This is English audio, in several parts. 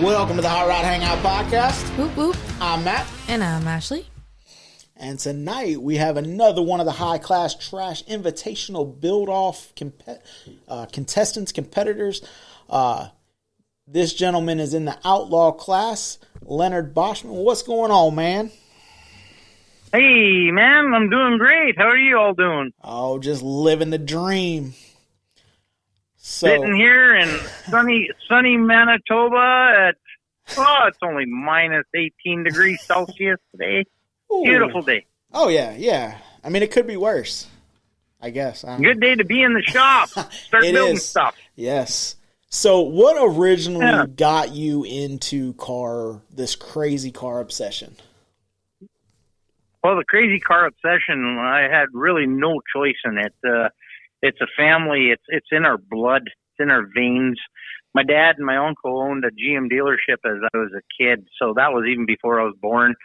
Welcome to the Hot Rod Hangout Podcast. Whoop whoop. I'm Matt. And I'm Ashley. And tonight we have another one of the High Class Trash Invitational build-off contestants, competitors. This gentleman is in the outlaw class, Leonard Boschman. What's going on, man? Hey, man, I'm doing great. How are you all doing? Oh, just living the dream. Sitting here in sunny Manitoba at, it's only minus 18 degrees Celsius today. Ooh. Beautiful day. Oh, yeah. I mean, it could be worse, I guess. Good day to be in the shop. Start building stuff. Yes. So what originally got you into this crazy car obsession? Well, the crazy car obsession, I had really no choice in it. It's a family. It's in our blood. It's in our veins. My dad and my uncle owned a GM dealership as I was a kid, so that was even before I was born.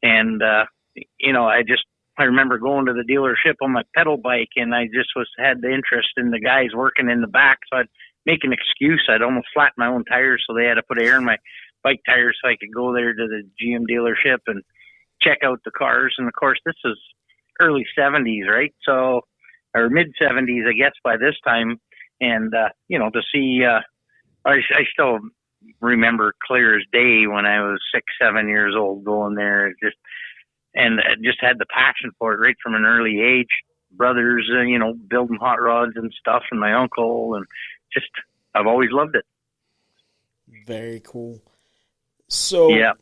And I remember going to the dealership on my pedal bike, and I just had the interest in the guys working in the back, so I'd make an excuse. I'd almost flatten my own tires, so they had to put air in my bike tires so I could go there to the GM dealership and check out the cars. And of course, this is early 70s, right? So, or mid 70s, I guess, by this time. And, to see, I still remember clear as day when I was 6, 7 years old going there. I just had the passion for it right from an early age. Brothers, building hot rods and stuff, and my uncle, and I've always loved it. Very cool. So yeah.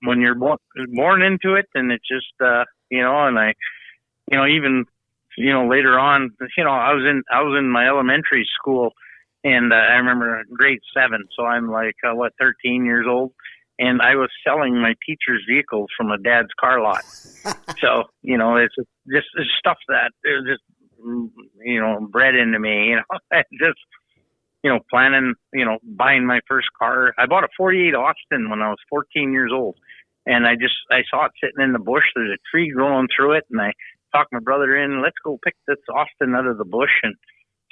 When you're born into it, and it's just, later on, I was in my elementary school, and I remember grade 7. So I'm 13 years old, and I was selling my teacher's vehicles from a dad's car lot. So, it's just stuff that is just, bred into me, planning, buying my first car. I bought a 48 Austin when I was 14 years old. And I saw it sitting in the bush. There's a tree growing through it. And I talked my brother in, let's go pick this Austin out of the bush, and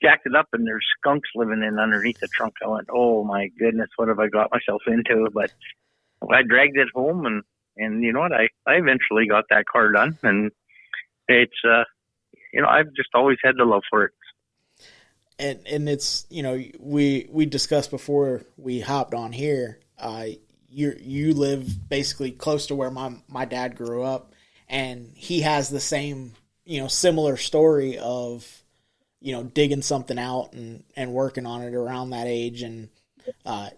jacked it up. And there's skunks living in underneath the trunk. I went, oh my goodness, what have I got myself into? But I dragged it home, and you know what? I eventually got that car done. And it's, I've just always had the love for it. And it's, we discussed before we hopped on here, you live basically close to where my dad grew up, and he has the same, similar story of, digging something out and working on it around that age. And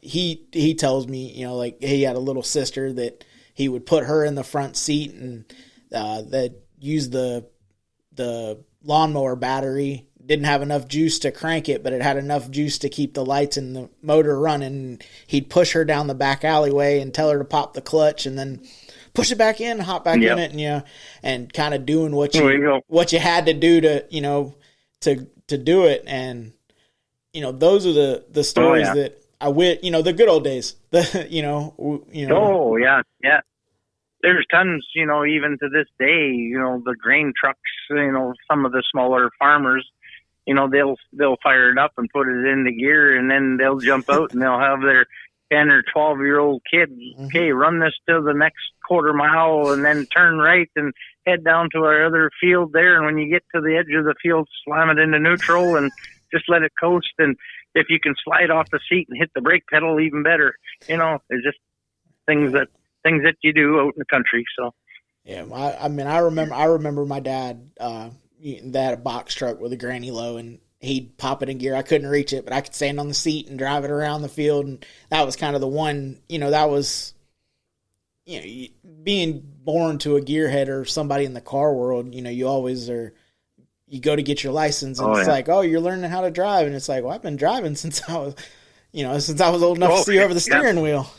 he tells me, he had a little sister that he would put her in the front seat, and that used the lawnmower battery. Didn't have enough juice to crank it, but it had enough juice to keep the lights and the motor running. He'd push her down the back alleyway and tell her to pop the clutch, and then push it back in, hop back in it, and and kind of doing what you had to do to do it. And those are the stories that I wish, the good old days. Oh yeah. There's tons, even to this day, the grain trucks, some of the smaller farmers, they'll fire it up and put it in the gear, and then they'll jump out and they'll have their 10 or 12-year-old kids, okay, run this to the next quarter mile and then turn right and head down to our other field there. And when you get to the edge of the field, slam it into neutral and just let it coast. And if you can slide off the seat and hit the brake pedal, even better. It's just things that you do out in the country. So yeah, I remember my dad. They had a box truck with a granny low, and he'd pop it in gear. I couldn't reach it, but I could stand on the seat and drive it around the field. And that was kind of the one. That was being born to a gearhead or somebody in the car world. You always are. You go to get your license, and it's like, oh, you're learning how to drive, and it's like, well, I've been driving since I was old enough to see over the steering wheel.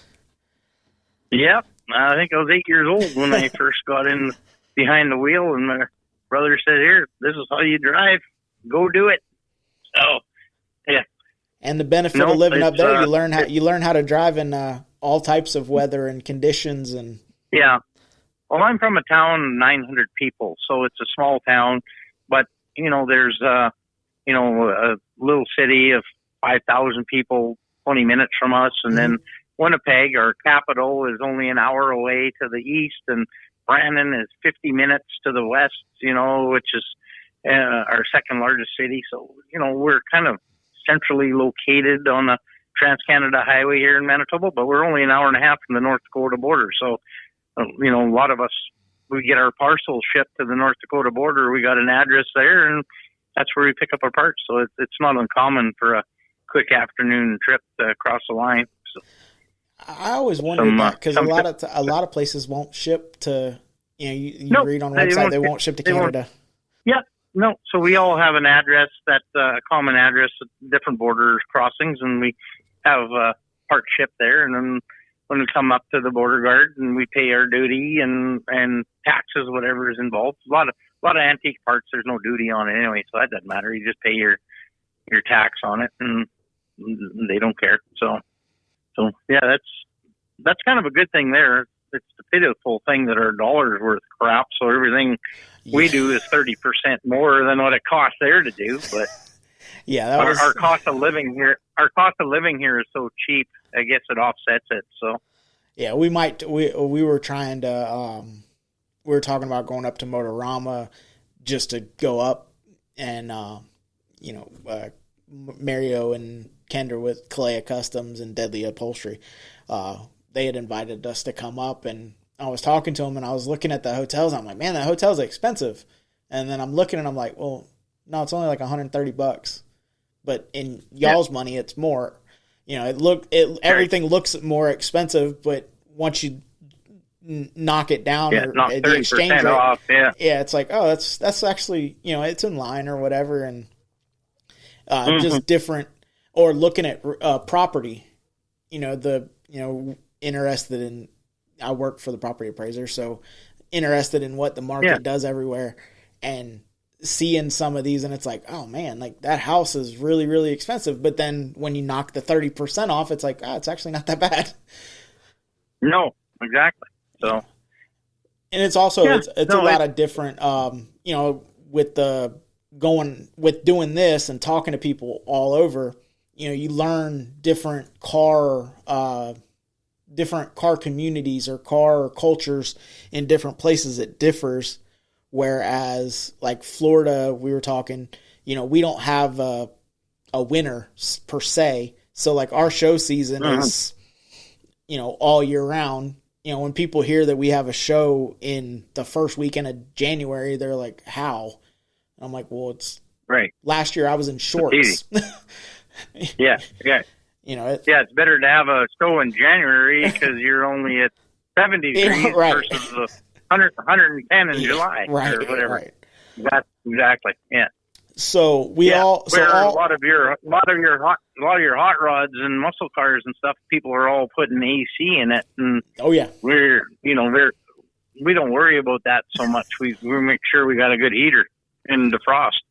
Yep. I think I was 8 years old when I first got in behind the wheel, and my brother said, here, this is how you drive. Go do it. So, yeah. And the benefit of living up there, you learn how to drive in all types of weather and conditions. And yeah. Well, I'm from a town of 900 people, so it's a small town. But, there's, a little city of 5,000 people 20 minutes from us, and then Winnipeg, our capital, is only an hour away to the east, and Brandon is 50 minutes to the west, which is our second largest city. So, we're kind of centrally located on the Trans-Canada Highway here in Manitoba, but we're only an hour and a half from the North Dakota border. So, a lot of us, we get our parcels shipped to the North Dakota border. We got an address there, and that's where we pick up our parts. So it's not uncommon for a quick afternoon trip to cross the line. So, I always wondered that, because a lot of places won't ship to, you read on the website, they won't ship to Canada. Yeah, no. So we all have an address, that's a common address at different border crossings, and we have parts shipped there. And then when we come up to the border guard, and we pay our duty and taxes, whatever is involved. A lot of antique parts, there's no duty on it anyway, so that doesn't matter. You just pay your tax on it, and they don't care. So yeah, that's kind of a good thing there. It's the pitiful thing that our dollar's worth crap, so everything we do is 30% more than what it costs there to do. But yeah, our cost of living here is so cheap. I guess it offsets it. So yeah, we were trying to we were talking about going up to Motorama just to go up and Mario and Kendra with Kalea Customs and Deadly Upholstery. They had invited us to come up, and I was talking to them, and I was looking at the hotels. I'm like, man, that hotel's expensive. And then I'm looking, and I'm like, well, no, it's only like $130. But in y'all's money, it's more. Everything looks more expensive, but once you knock it down, or knock the exchange rate off, it's like, oh, that's actually, it's in line or whatever, and just different. Or looking at property, interested in. I work for the property appraiser, so interested in what the market does everywhere, and seeing some of these, and it's like, oh man, like that house is really, really expensive. But then when you knock the 30% off, it's like, it's actually not that bad. No, exactly. So, and it's also a lot of different, with doing this and talking to people all over, you learn different car communities or car cultures in different places. It differs. Whereas like Florida, we were talking, we don't have a winter per se. So like our show season is, all year round. When people hear that we have a show in the first weekend of January, they're like, how? And I'm like, well, it's right. Last year I was in shorts. Yeah. It's better to have a show in January because you're only at 70 degrees versus the 110 in July or whatever. Right. That's exactly. Yeah. So a lot of your hot rods and muscle cars and stuff, people are all putting AC in it, and we don't worry about that so much. We make sure we got a good heater and defrost.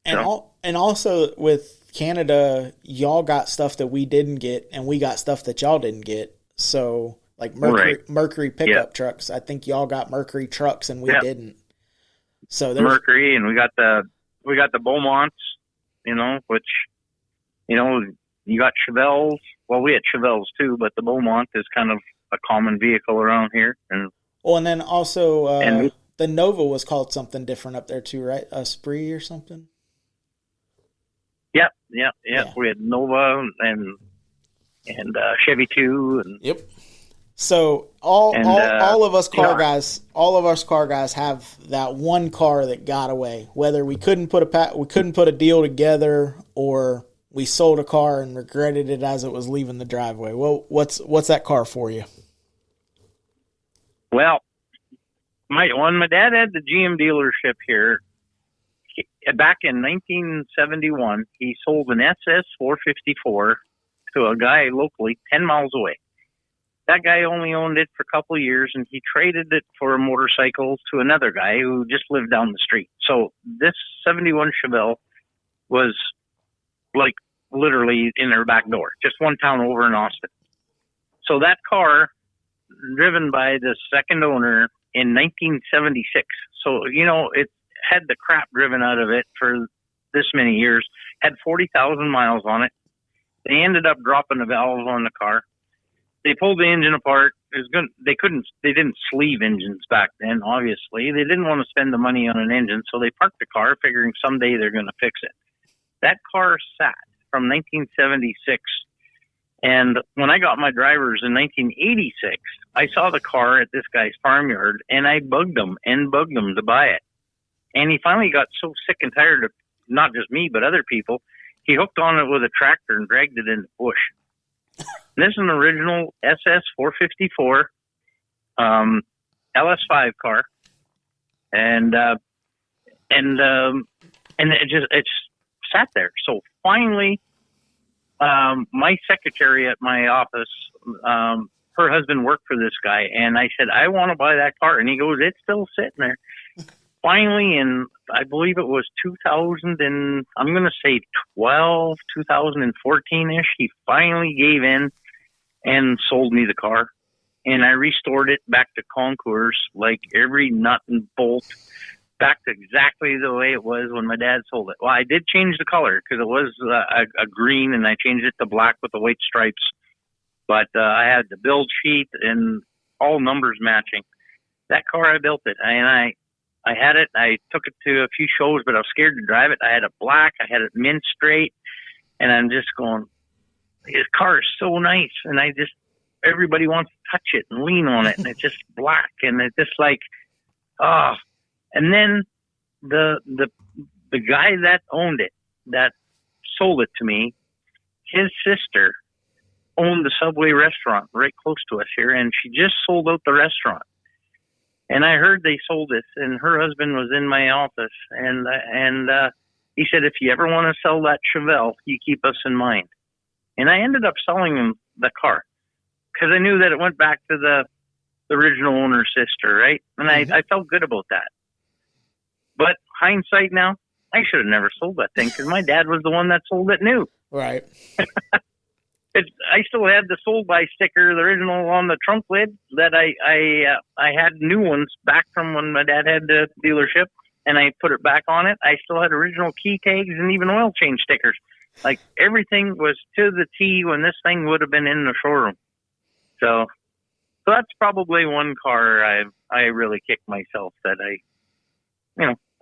And also with Canada, y'all got stuff that we didn't get, and we got stuff that y'all didn't get. So like Mercury pickup trucks, I think y'all got Mercury trucks and we didn't. So Mercury, and we got the Beaumonts, which you got Chevelles. Well, we had Chevelles too, but the Beaumont is kind of a common vehicle around here. And then also the Nova was called something different up there too, right? A Spree or something. Yeah. We had Nova and Chevy 2. And, yep. So all of us car guys have that one car that got away. Whether we couldn't put a deal together, or we sold a car and regretted it as it was leaving the driveway. Well, what's that car for you? Well, when my dad had the GM dealership here, back in 1971, he sold an SS 454 to a guy locally 10 miles away. That guy only owned it for a couple of years, and he traded it for a motorcycle to another guy who just lived down the street. So this 71 Chevelle was like literally in their back door, just one town over in Austin. So that car, driven by the second owner in 1976. So, it had the crap driven out of it for this many years, had 40,000 miles on it. They ended up dropping the valve on the car. They pulled the engine apart. They didn't sleeve engines back then, obviously. They didn't want to spend the money on an engine, so they parked the car figuring someday they're going to fix it. That car sat from 1976. And when I got my drivers in 1986, I saw the car at this guy's farmyard, and I bugged him to buy it. And he finally got so sick and tired of not just me, but other people, he hooked on it with a tractor and dragged it in the bush. This is an original SS 454 LS5 car, and it sat there. So finally, my secretary at my office, her husband worked for this guy, and I said, I want to buy that car, and he goes, it's still sitting there. Finally, in I believe it was 2000 and I'm going to say 2014-ish, he finally gave in and sold me the car. And I restored it back to concours, like every nut and bolt, back to exactly the way it was when my dad sold it. Well, I did change the color because it was a green, and I changed it to black with the white stripes. But I had the build sheet and all numbers matching. That car, I built it, and I had it. I took it to a few shows, but I was scared to drive it. I had it black. I had it mint straight, and I'm just going, this car is so nice, and everybody wants to touch it and lean on it, and it's just black, and it's just like, oh. And then the guy that owned it, that sold it to me, his sister owned the Subway restaurant right close to us here, and she just sold out the restaurant. And I heard they sold this, and her husband was in my office, and he said, if you ever want to sell that Chevelle, you keep us in mind. And I ended up selling him the car because I knew that it went back to the original owner's sister, right? And I felt good about that. But hindsight now, I should have never sold that thing because my dad was the one that sold it new. Right. I still had the sold by sticker, the original on the trunk lid that I had new ones back from when my dad had the dealership, and I put it back on it. I still had original key tags and even oil change stickers. Like everything was to the T when this thing would have been in the showroom. So that's probably one car I really kicked myself that I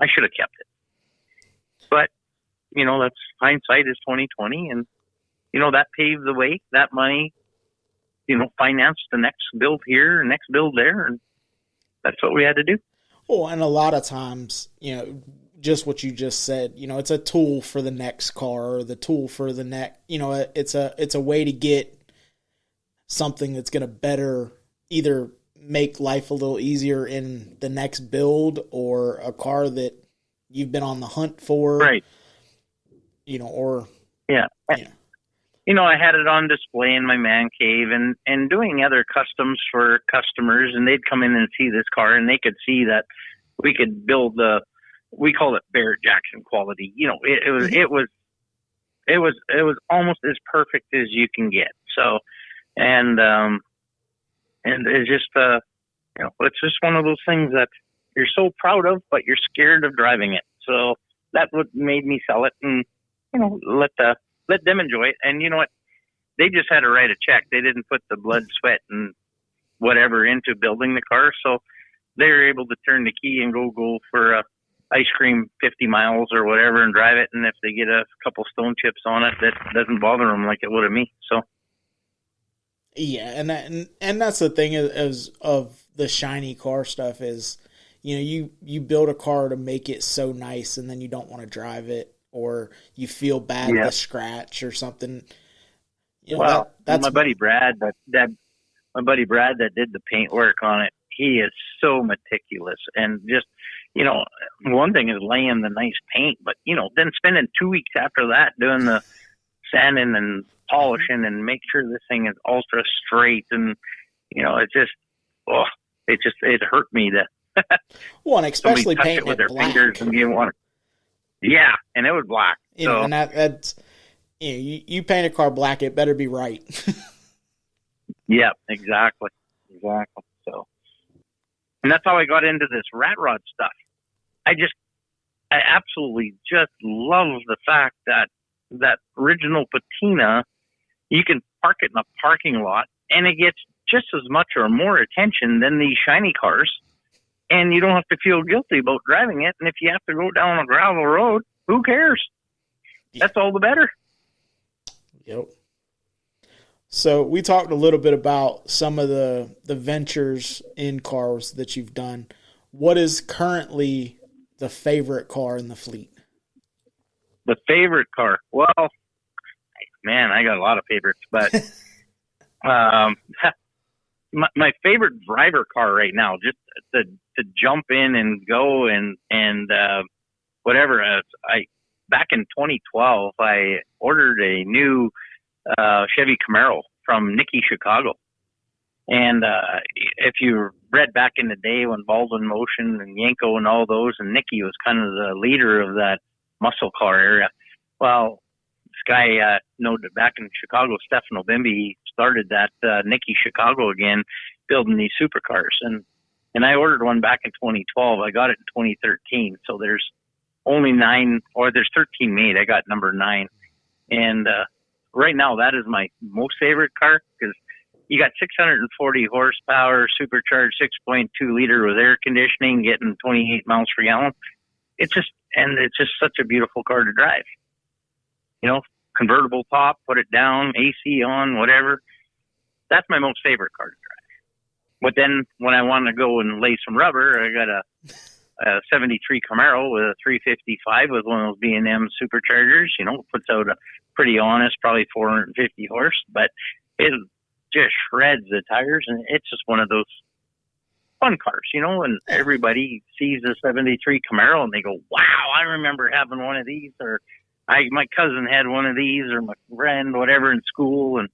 should have kept it. But, that's hindsight is 2020, and that paved the way. That money, financed the next build here, next build there, and that's what we had to do. Well, and a lot of times, just what you just said, it's a tool for the next car, or the tool for the next, it's a way to get something that's going to better either make life a little easier in the next build, or a car that you've been on the hunt for. Right. Or. Yeah. I had it on display in my man cave and doing other customs for customers, and they'd come in and see this car, and they could see that we could build we call it Barrett Jackson quality. It was almost as perfect as you can get. So, and it's just, it's just one of those things that you're so proud of, but you're scared of driving it. So that's what made me sell it and, let them enjoy it. And you know what? They just had to write a check. They didn't put the blood, sweat, and whatever into building the car. So they were able to turn the key and go for ice cream 50 miles or whatever and drive it. And if they get a couple stone chips on it, that doesn't bother them like it would have me. So. Yeah. And that's the thing is of the shiny car stuff is, you build a car to make it so nice, and then you don't want to drive it, or you feel bad to scratch or something. That's my buddy Brad that did the paint work on it. He is so meticulous, and just, one thing is laying the nice paint, but, then spending 2 weeks after that doing the sanding and polishing and make sure this thing is ultra straight. And, it hurt me to, well, and especially painting it with it their fingers, and you want to, and it was black. And that's you paint a car black, it better be right. Yeah, exactly. So, and that's how I got into this rat rod stuff. I absolutely just love the fact that original patina, you can park it in a parking lot and it gets just as much or more attention than these shiny cars. And you don't have to feel guilty about driving it. And if you have to go down a gravel road, who cares? That's all the better. Yep. So we talked a little bit about some of the ventures in cars that you've done. What is currently the favorite car in the fleet? The favorite car? Well, man, I got a lot of favorites, but my favorite driver car right now, just to jump in and go and whatever. Back in 2012, I ordered a new Chevy Camaro from Nicky Chicago. And if you read back in the day when Baldwin Motion and Yanko and all those, and Nicky was kind of the leader of that muscle car area. Well, this guy, back in Chicago, Stefano Bimbi, he started that Nicky Chicago again, building these supercars. And I ordered one back in 2012. I got it in 2013. So there's only 9, or there's 13 made. I got number 9. And right now, that is my most favorite car because you got 640 horsepower, supercharged 6.2 liter with air conditioning, getting 28 miles per gallon. It's just such a beautiful car to drive. Convertible top, put it down, AC on, whatever. That's my most favorite car to drive. But then when I want to go and lay some rubber, I got a 73 Camaro with a 355 with one of those B&M superchargers. Puts out a pretty honest, probably 450 horse, but it just shreds the tires, and it's just one of those fun cars, and everybody sees a 73 Camaro and they go, wow, I remember having one of these, or my cousin had one of these, or my friend, whatever, in school, and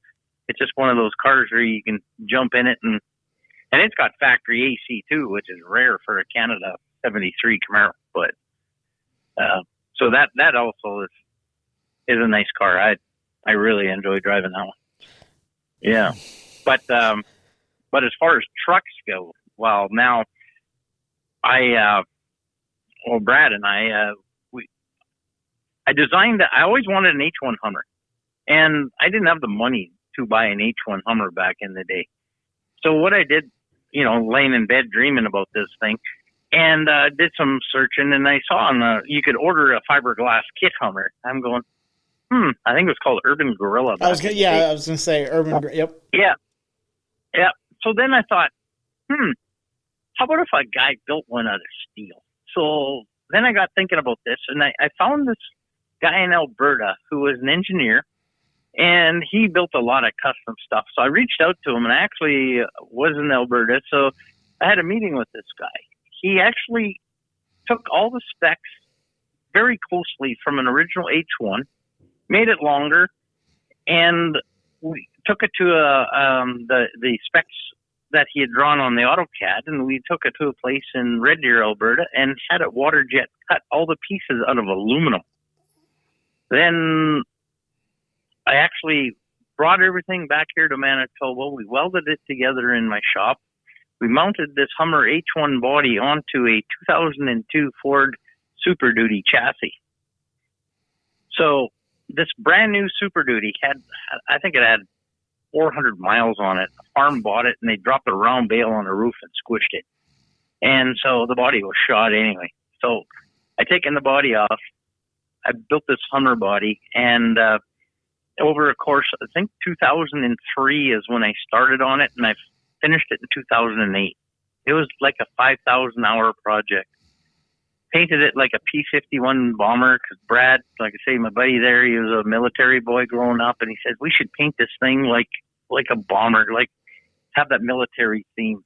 it's just one of those cars where you can jump in it, and it's got factory AC too, which is rare for a Canada 73 Camaro, but so that also is a nice car. I really enjoy driving that one. Yeah, but as far as trucks go, well, now Brad and I designed. I always wanted an H1 Hummer, and I didn't have the money to buy an H1 Hummer back in the day. So what I did, laying in bed dreaming about this thing, and did some searching, and I saw you could order a fiberglass kit Hummer. I'm going, I think it was called Urban Gorilla. I was going to say Urban. Yep. Yeah. So then I thought, how about if a guy built one out of steel? So then I got thinking about this, and I found this guy in Alberta who was an engineer, and he built a lot of custom stuff. So I reached out to him, and I actually was in Alberta, so I had a meeting with this guy. He actually took all the specs very closely from an original H1, made it longer, and we took it to the specs that he had drawn on the AutoCAD, and we took it to a place in Red Deer, Alberta, and had it water jet cut all the pieces out of aluminum. Then I actually brought everything back here to Manitoba. We welded it together in my shop. We mounted this Hummer H1 body onto a 2002 Ford Super Duty chassis. So this brand new Super Duty I think it had 400 miles on it. A farm bought it, and they dropped a round bale on the roof and squished it. And so the body was shot anyway. So I taken the body off. I built this Hummer body, and over a course, I think 2003 is when I started on it, and I finished it in 2008. It was like a 5,000-hour project. Painted it like a P-51 bomber because Brad, like I say, my buddy there, he was a military boy growing up, and he said, we should paint this thing like a bomber, like have that military theme.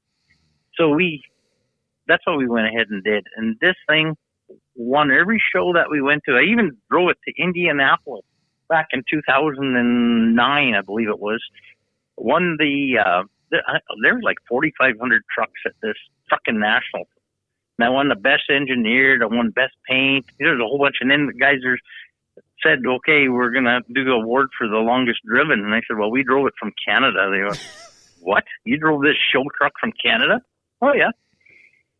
So that's what we went ahead and did. And this thing won every show that we went to. I even drove it to Indianapolis back in 2009, I believe it was. Won there were like 4,500 trucks at this fucking national. And I won the best engineered, I won best paint. There's a whole bunch. And then the guys said, okay, we're going to do the award for the longest driven. And I said, well, we drove it from Canada. They were, what? You drove this show truck from Canada? Oh, yeah.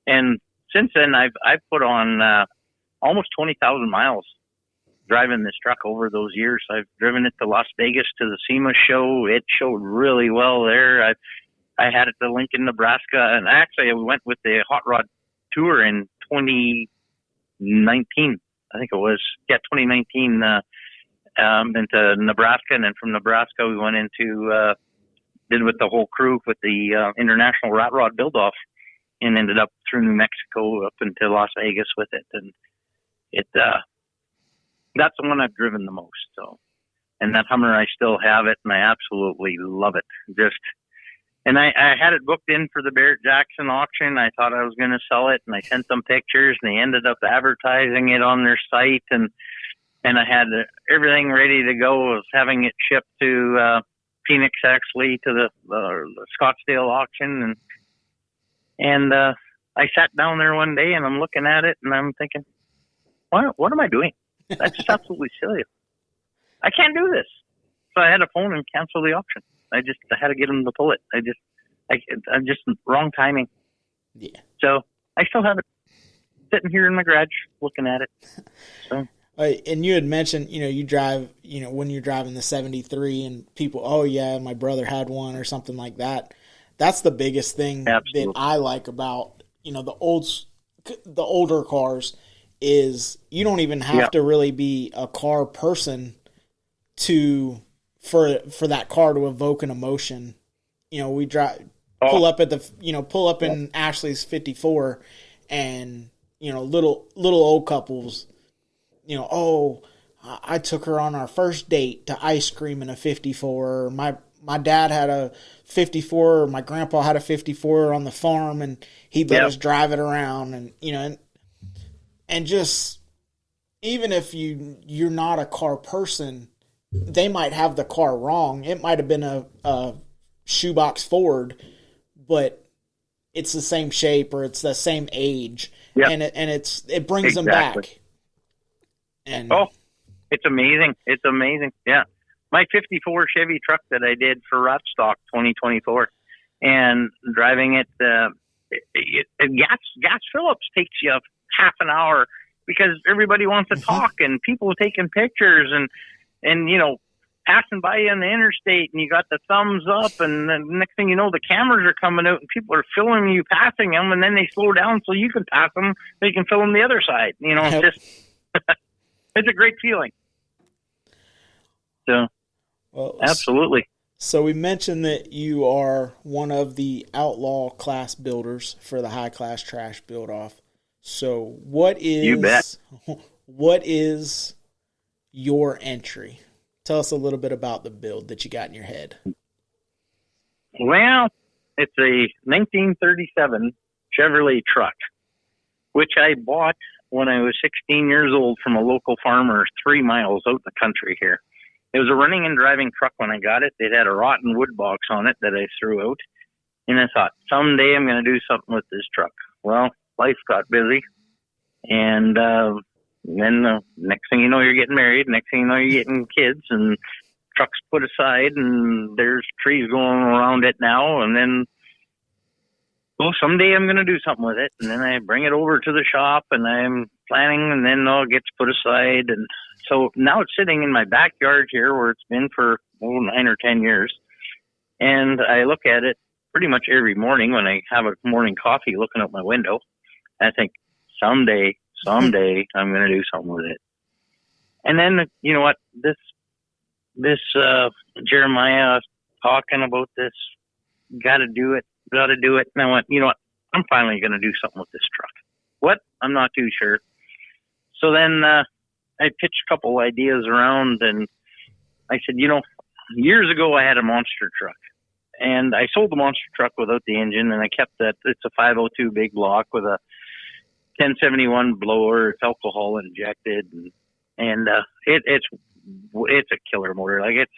And since then, I've put on almost 20,000 miles driving this truck over those years. I've driven it to Las Vegas to the SEMA show. It showed really well there. I had it to Lincoln, Nebraska, and actually I went with the Hot Rod Tour in 2019. I think it was 2019 into Nebraska, and then from Nebraska we went into did with the whole crew with the International Rat Rod Build-Off, and ended up through New Mexico up into Las Vegas with it, and it that's the one I've driven the most. So, and that Hummer, I still have it, and I absolutely love it. And I had it booked in for the Barrett Jackson auction. I thought I was going to sell it, and I sent them pictures, and they ended up advertising it on their site, and I had everything ready to go. I was having it shipped to Phoenix, actually, to the Scottsdale auction, and I sat down there one day, and I'm looking at it, and I'm thinking, what am I doing? That's just absolutely silly. I can't do this. So I had to phone and cancel the auction. I had to get them to pull it. I'm just wrong timing. Yeah. So I still have it sitting here in my garage looking at it. So. And you had mentioned, you drive, when you're driving the 73 and people, oh yeah, my brother had one or something like that. That's the biggest thing Absolutely. that I like about, the older cars is you don't even have to really be a car person for that car to evoke an emotion. We pull up in Ashley's 54 and, little old couples, I took her on our first date to ice cream in a 54. My dad had a 54. My grandpa had a 54 on the farm, and he'd let us drive it around. And and just even if you're not a car person, they might have the car wrong. It might have been a shoebox Ford, but it's the same shape or it's the same age, and it brings them back. And it's amazing! It's amazing. Yeah, my #54 Chevy truck that I did for Rotstock 2024, and driving it. Gas Phillips takes you half an hour because everybody wants to talk and people are taking pictures and passing by you on the interstate, and you got the thumbs up, and the next thing you know, the cameras are coming out and people are filming you passing them, and then they slow down so you can pass them so you can film the other side. It's just it's a great feeling. So, absolutely. So we mentioned that you are one of the outlaw class builders for the High Class Trash Build-Off. So what is your entry? Tell us a little bit about the build that you got in your head. Well, it's a 1937 Chevrolet truck, which I bought when I was 16 years old from a local farmer 3 miles out in the country here. It was a running and driving truck when I got it. It had a rotten wood box on it that I threw out. And I thought, someday I'm going to do something with this truck. Well, life got busy. And then the next thing you know, you're getting married. Next thing you know, you're getting kids. And trucks put aside. And there's trees going around it now. And then, well, someday I'm going to do something with it. And then I bring it over to the shop. And I'm planning. And then it gets put aside. And so now it's sitting in my backyard here where it's been for 9 or 10 years. And I look at it pretty much every morning when I have a morning coffee looking out my window. I think someday I'm going to do something with it. And then, you know what, this Jeremiah talking about this, got to do it. And I went, you know what, I'm finally going to do something with this truck. What? I'm not too sure. So then, I pitched a couple ideas around, and I said, years ago I had a monster truck, and I sold the monster truck without the engine, and I kept that. It's a 502 big block with a 1071 blower. It's alcohol injected, and it's a killer motor. Like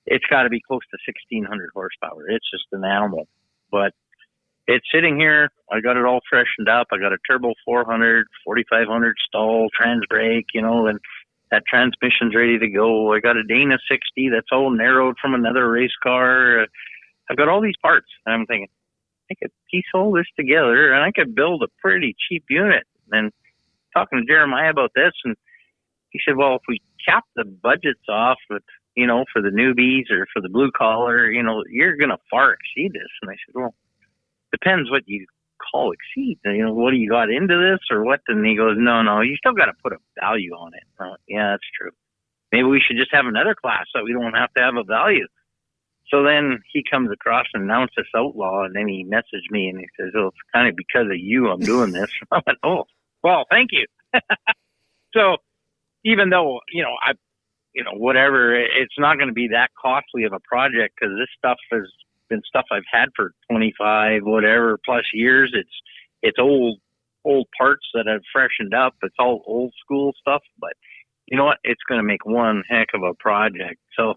it's got to be close to 1600 horsepower. It's just an animal, but it's sitting here. I got it all freshened up. I got a turbo 400, 4500 stall, trans brake, and that transmission's ready to go. I got a Dana 60 that's all narrowed from another race car. I've got all these parts, and I'm thinking, I could piece all this together, and I could build a pretty cheap unit. And talking to Jeremiah about this, and he said, well, if we cap the budgets off with, for the newbies or for the blue collar, you're going to far exceed this. And I said, well, depends what you call exceed. What do you got into this or what? And he goes, no, you still got to put a value on it. Yeah, that's true. Maybe we should just have another class so we don't have to have a value. So then he comes across and announced this outlaw, and then he messaged me and he says, oh, it's kind of because of you I'm doing this. I went, oh, well, thank you. So even though, whatever, it's not going to be that costly of a project because this stuff has been stuff I've had for 25, whatever, plus years. It's old parts that I've freshened up. It's all old school stuff, but you know what? It's going to make one heck of a project. So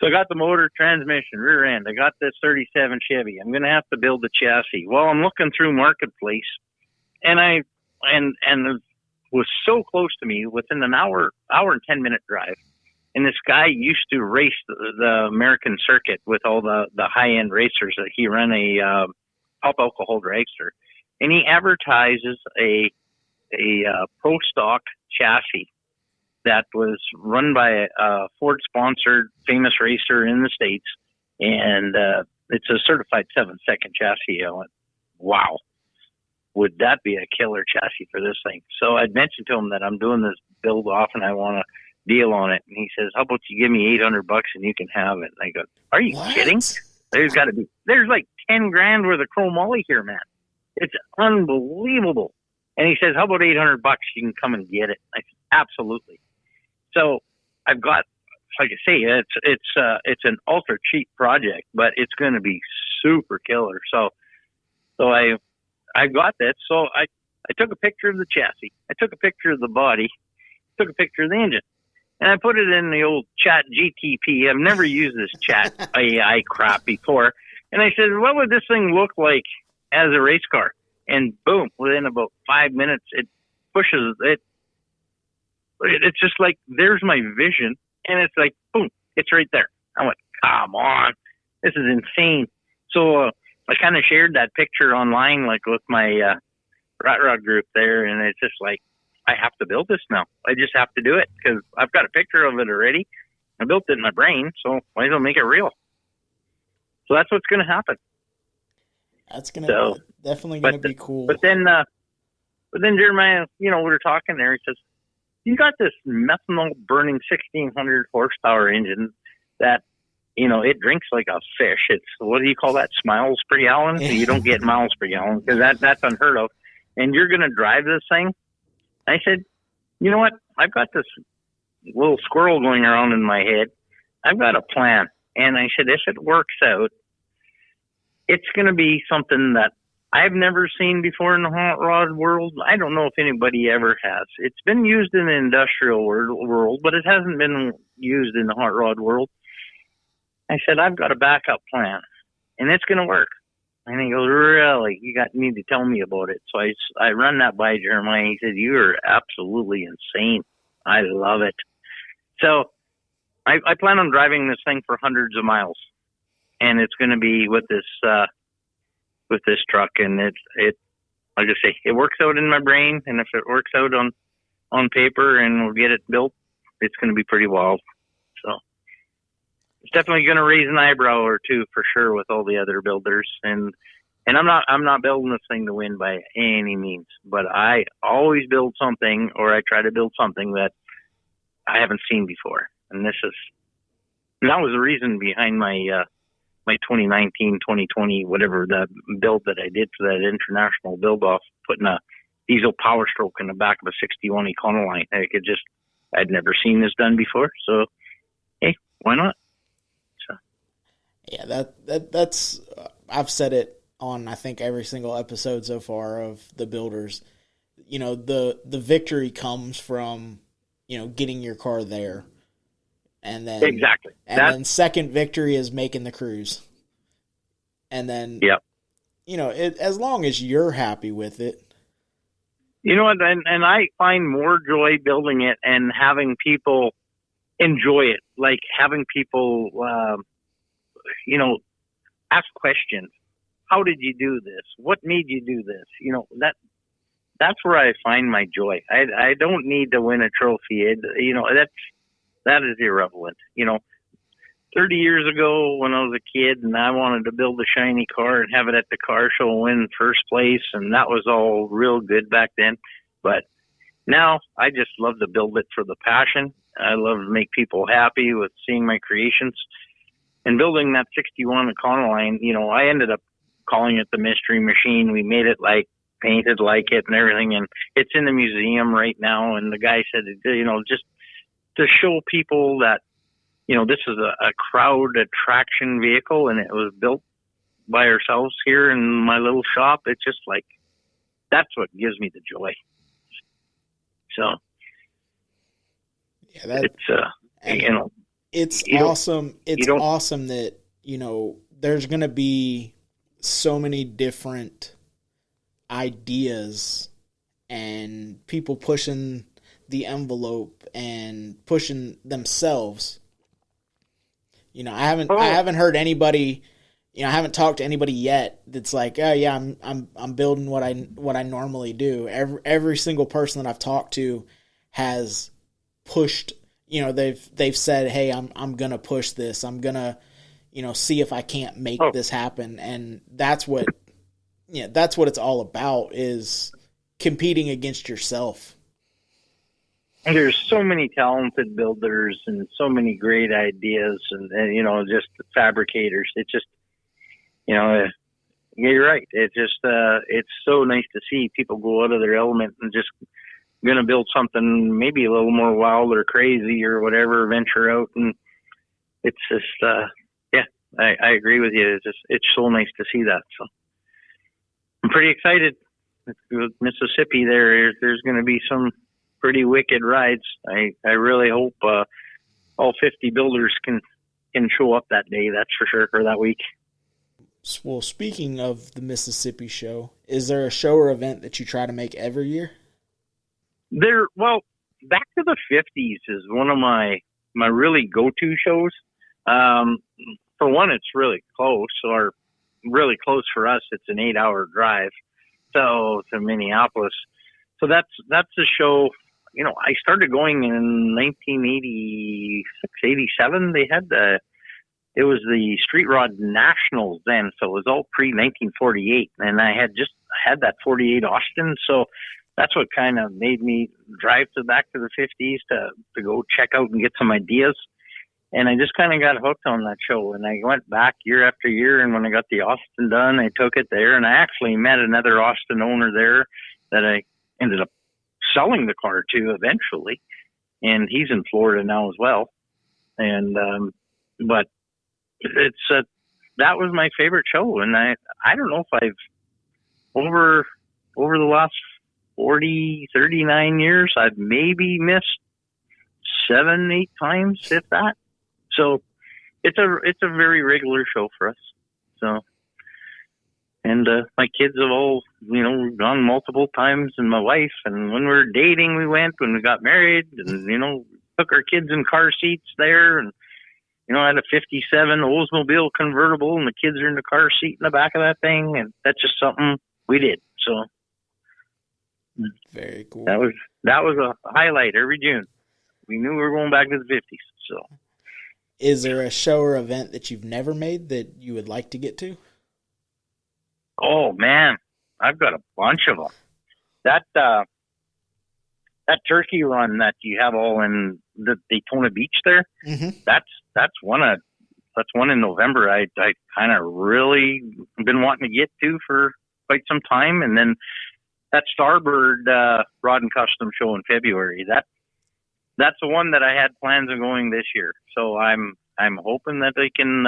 I got the motor, transmission, rear end. I got this 37 Chevy. I'm going to have to build the chassis. Well, I'm looking through Marketplace, and I was so close to me within an hour and 10-minute drive. And this guy used to race the American circuit with all the high-end racers. He ran a pop alcohol dragster, and he advertises a pro stock chassis that was run by a Ford-sponsored famous racer in the States, and it's a certified 7-second chassis. I went, wow, would that be a killer chassis for this thing? So I'd mentioned to him that I'm doing this build off and I want to deal on it. And he says, how about you give me $800 and you can have it? And I go, are you kidding? There's like 10 grand worth of chrome moly here, man. It's unbelievable. And he says, how about $800? You can come and get it. I said, absolutely. So I've got, like I say, it's an ultra cheap project, but it's going to be super killer. So I got that. So I took a picture of the chassis. I took a picture of the body, took a picture of the engine, and I put it in the old Chat GTP. I've never used this Chat AI crap before. And I said, what would this thing look like as a race car? And boom, within about 5 minutes, it pushes it. It's just like, there's my vision. And it's like, boom, it's right there. I went, come on, this is insane. So I kind of shared that picture online, like with my Rat Rod group there. And it's just like, I have to build this now. I just have to do it because I've got a picture of it already. I built it in my brain, so might as well make it real. So that's what's going to happen. That's definitely going to be cool. But then Jeremiah, we were talking there. He says, you got this methanol burning 1600 horsepower engine that, it drinks like a fish. It's, what do you call that? Miles per gallon? You don't get miles per gallon because that's unheard of. And you're going to drive this thing? I said, you know what? I've got this little squirrel going around in my head. I've got a plan. And I said, if it works out, it's going to be something that I've never seen before in the hot rod world. I don't know if anybody ever has. It's been used in the industrial world, but it hasn't been used in the hot rod world. I said, I've got a backup plan, and it's going to work. And he goes, really? You need to tell me about it. So I run that by Jeremiah. He said, you are absolutely insane. I love it. So I plan on driving this thing for hundreds of miles, and it's going to be with this truck. And it like I say, it works out in my brain. And if it works out on paper and we'll get it built, it's going to be pretty wild. So it's definitely going to raise an eyebrow or two for sure with all the other builders. And I'm not building this thing to win by any means, but I always build something, or I try to build something that I haven't seen before. And that was the reason behind my 2019, 2020, whatever, the build that I did for that international build off, putting a diesel Power Stroke in the back of a 61 Econoline. I'd never seen this done before. So, hey, why not? Yeah, that's I've said it on, I think, every single episode so far of the builders. The victory comes from, getting your car there. And then exactly. Then second victory is making the cruise. And then as long as you're happy with it. You know what, and I find more joy building it and having people enjoy it, like having people ask questions. How did you do this? What made you do this? that's where I find my joy. I don't need to win a trophy. That is irrelevant. 30 years ago when I was a kid and I wanted to build a shiny car and have it at the car show and win first place, and that was all real good back then. But now I just love to build it for the passion. I love to make people happy with seeing my creations. And building that 61 Econoline, I ended up calling it the Mystery Machine. We made it painted like it and everything, and it's in the museum right now. And the guy said, just to show people that, this is a crowd attraction vehicle, and it was built by ourselves here in my little shop. It's just that's what gives me the joy. So yeah, it's awesome. It's awesome that, there's going to be so many different ideas and people pushing the envelope and pushing themselves. I haven't heard anybody, I haven't talked to anybody yet that's like, oh yeah, I'm building what I normally do. Every single person that I've talked to has pushed, they've said, hey, I'm going to push this. I'm going to, see if I can't make this happen. And that's what it's all about, is competing against yourself. And there's so many talented builders and so many great ideas and just fabricators. It's just, you're right. It's just, it's so nice to see people go out of their element and just going to build something maybe a little more wild or crazy or whatever, venture out. And it's just, I agree with you. It's so nice to see that. So I'm pretty excited. With Mississippi, there's going to be some pretty wicked rides. I really hope all 50 builders can show up that day. That's for sure, or that week. Well, speaking of the Mississippi show, is there a show or event that you try to make every year? Well, Back to the 50s is one of my really go-to shows. For one, it's really close, or really close for us. It's an 8-hour drive to Minneapolis. So that's the show. I started going in 1986, 87. They had it was the Street Rod Nationals then, so it was all pre-1948, and I had just had that 48 Austin, so that's what kind of made me drive back to the 50s to go check out and get some ideas. And I just kind of got hooked on that show, and I went back year after year, and when I got the Austin done, I took it there, and I actually met another Austin owner there that I ended up selling the car to eventually, and he's in Florida now as well. And but it's that was my favorite show, and I don't know if I've over the last 39 years, I've maybe missed 7-8 times, if that. So it's a very regular show for us. So, and my kids have all, gone multiple times, and my wife, and when we were dating, we went, when we got married, and, took our kids in car seats there, and, I had a 57 Oldsmobile convertible, and the kids are in the car seat in the back of that thing, and that's just something we did. So very cool. That was a highlight every June. We knew we were going back to the 50s. So, is there a show or event that you've never made that you would like to get to? Oh man, I've got a bunch of them. That turkey run that you have all in the Daytona Beach there. Mm-hmm. That's one in November. I kind of really been wanting to get to for quite some time, and then that Starbird Rod and Custom show in February. That's the one that I had plans of going this year. So I'm hoping that they can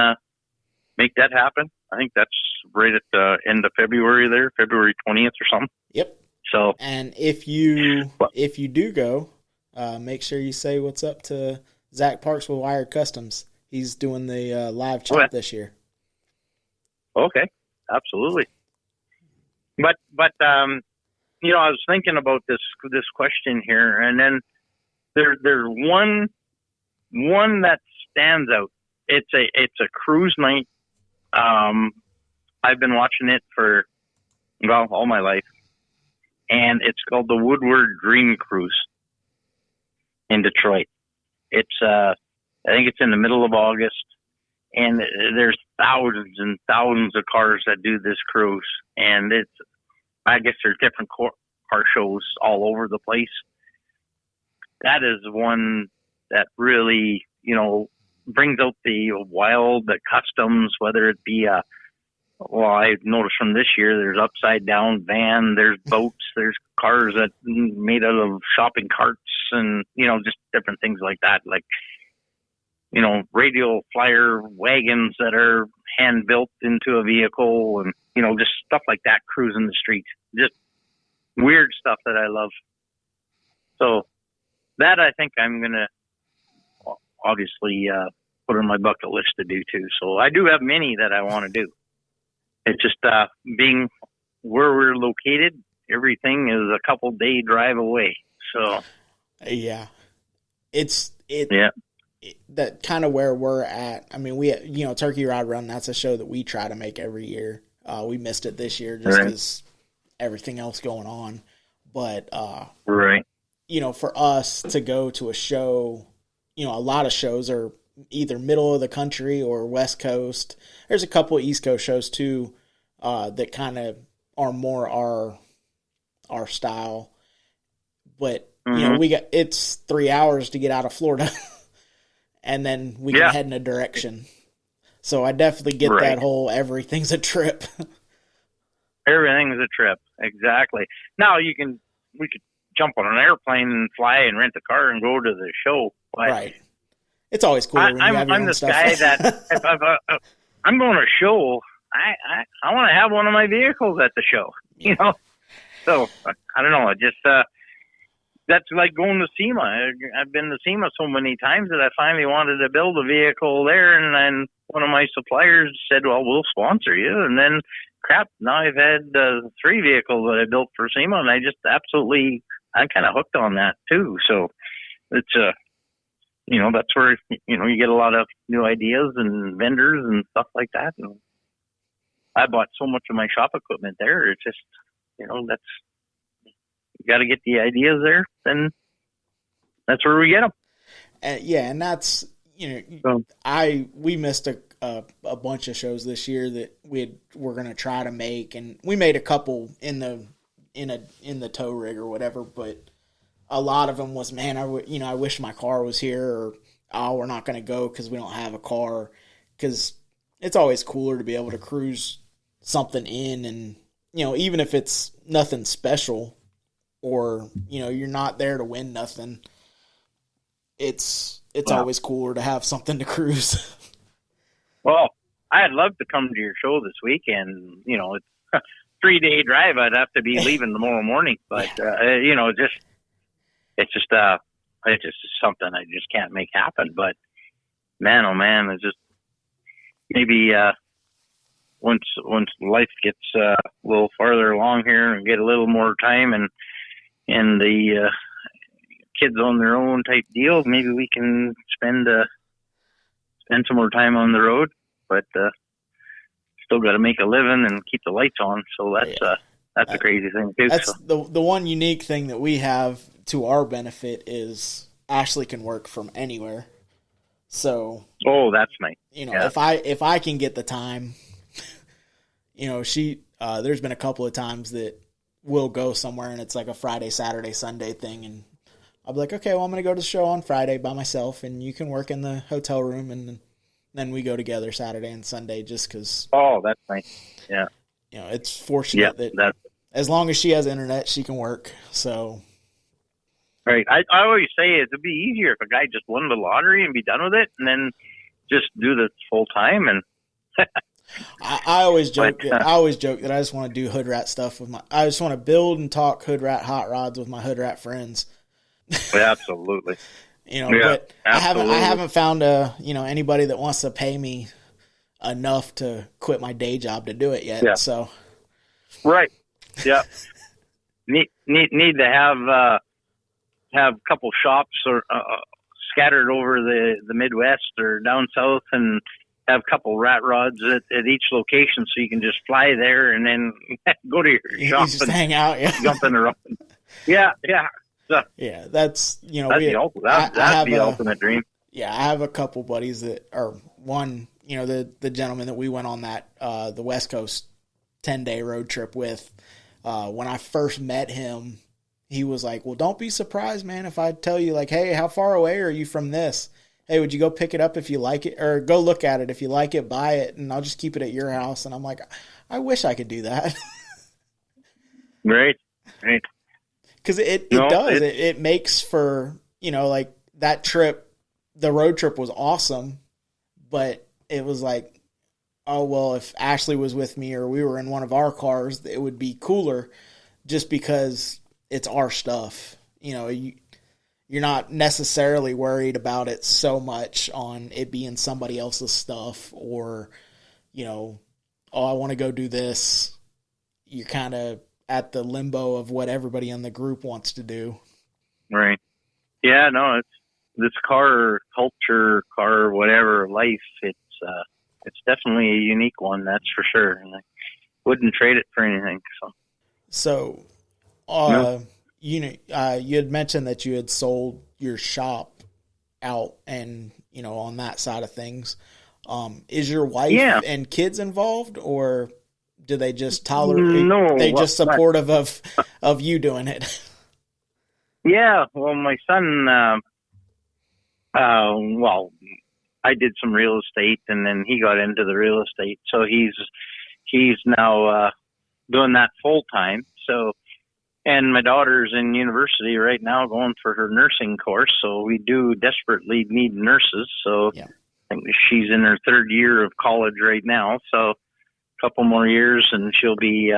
make that happen. I think that's right at the end of February there, February 20th or something. Yep. So, and if you do go, make sure you say what's up to Zach Parks with Wired Customs. He's doing the live chat this year. Okay, absolutely. But I was thinking about this question here, and then there's one that stands out. It's a cruise night. I've been watching it for all my life, and it's called the Woodward Dream Cruise in Detroit. It's I think it's in the middle of August, and there's thousands and thousands of cars that do this cruise, and I guess there's different car shows all over the place. That is one that really, brings out the wild, the customs, whether it be I noticed from this year, there's upside down van, there's boats, there's cars that made out of shopping carts, and just different things like that, like radial flyer wagons that are hand built into a vehicle, and just stuff like that cruising the street. Just weird stuff that I love. So that I think I'm gonna obviously put on my bucket list to do too. So I do have many that I want to do. It's just being where we're located, everything is a couple day drive away. So yeah, that kind of where we're at. I mean, we Turkey Rod Run, that's a show that we try to make every year. We missed it this year just because everything else going on. But for us to go to a show, a lot of shows are either middle of the country or West Coast. There's a couple of East Coast shows too that kind of are more our style. But it's 3 hours to get out of Florida, and then we can head in a direction. So I definitely get that whole everything's a trip. Everything's a trip, exactly. Now we could jump on an airplane and fly and rent a car and go to the show. But it's always cool. I'm this guy that if I'm going to a show, I want to have one of my vehicles at the show. So I don't know. Just that's like going to SEMA. I've been to SEMA so many times that I finally wanted to build a vehicle there, and then one of my suppliers said, "Well, we'll sponsor you." And then, crap, now I've had 3 vehicles that I built for SEMA, and I just I'm kind of hooked on that too. So it's that's where you get a lot of new ideas and vendors and stuff like that. And I bought so much of my shop equipment there. It's just that's, you got to get the ideas there, then that's where we get them. And that's we missed a bunch of shows this year that we're going to try to make, and we made a couple in the tow rig or whatever, but a lot of them was, man, I wish my car was here, or we're not going to go because we don't have a car, because it's always cooler to be able to cruise something in, and even if it's nothing special, or you're not there to win nothing, it's always cooler to have something to cruise. Well, I'd love to come to your show this weekend. It's a 3-day drive. I'd have to be leaving tomorrow morning, but it's just something I just can't make happen. But man, oh man, it's just maybe once life gets a little farther along here and get a little more time, and the kids on their own type deal, maybe we can spend some more time on the road, but still got to make a living and keep the lights on. So that's a crazy thing too. That's the one unique thing that we have to our benefit is Ashley can work from anywhere. So that's nice. If I can get the time, she there's been a couple of times that we'll go somewhere and it's like a Friday, Saturday, Sunday thing, and I'll be like, okay, well, I'm going to go to the show on Friday by myself, and you can work in the hotel room, and then we go together Saturday and Sunday just because. Oh, that's nice. Yeah. It's fortunate that as long as she has internet, she can work. So. Right. I always say it'd be easier if a guy just won the lottery and be done with it, and then just do this full time. And I always joke. I always joke that I just want to do hood rat stuff I just want to build and talk hood rat hot rods with my hood rat friends. Yeah, absolutely. But absolutely. I haven't found anybody that wants to pay me enough to quit my day job to do it yet. Yeah. So. Right. Yeah. need to have a couple shops or scattered over the Midwest or down south, and have a couple rat rods at each location, so you can just fly there and then go to your shop just and hang out. Yeah, jumping around. Yeah. So, yeah. That's that's the ultimate dream. Yeah, I have a couple buddies that are one. The gentleman that we went on that the West Coast 10-day road trip with. When I first met him, he was like, "Well, don't be surprised, man, if I tell you like, hey, how far away are you from this? Hey, would you go pick it up if you like it, or go look at it if you like it, buy it, and I'll just keep it at your house." And I'm like, I wish I could do that. Right. Because it makes for, like that trip, the road trip was awesome, but it was like, oh, well, if Ashley was with me or we were in one of our cars, it would be cooler just because it's our stuff. You're not necessarily worried about it so much on it being somebody else's stuff or, oh, I want to go do this. You're kind of at the limbo of what everybody in the group wants to do. Right. Yeah, no, it's this car culture, car whatever life. It's definitely a unique one, that's for sure. And I wouldn't trade it for anything. So, you had mentioned that you had sold your shop out and, on that side of things. Is your wife and kids involved, or do they just tolerate? No, they just supportive of you doing it? Yeah. Well, my son, I did some real estate and then he got into the real estate. So he's now, doing that full time. So, and my daughter's in university right now going for her nursing course. So we do desperately need nurses. So I think she's in her third year of college right now. So a couple more years and she'll be,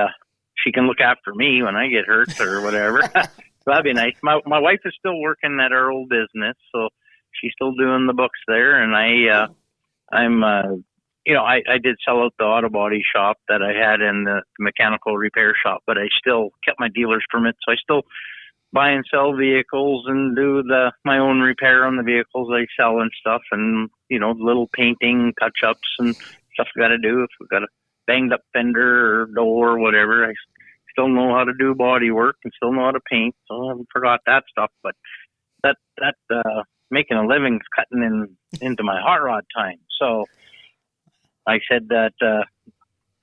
she can look after me when I get hurt or whatever. So that'd be nice. My wife is still working at our old business. So she's still doing the books there. And I did sell out the auto body shop that I had in the mechanical repair shop, but I still kept my dealer's permit. So I still buy and sell vehicles and do my own repair on the vehicles I sell and stuff. And, little painting, touch ups and stuff we got to do. If we've got a banged up fender or door or whatever, I still know how to do body work and still know how to paint. So I haven't forgot that stuff, but that making a living is cutting into my hot rod time. So I said that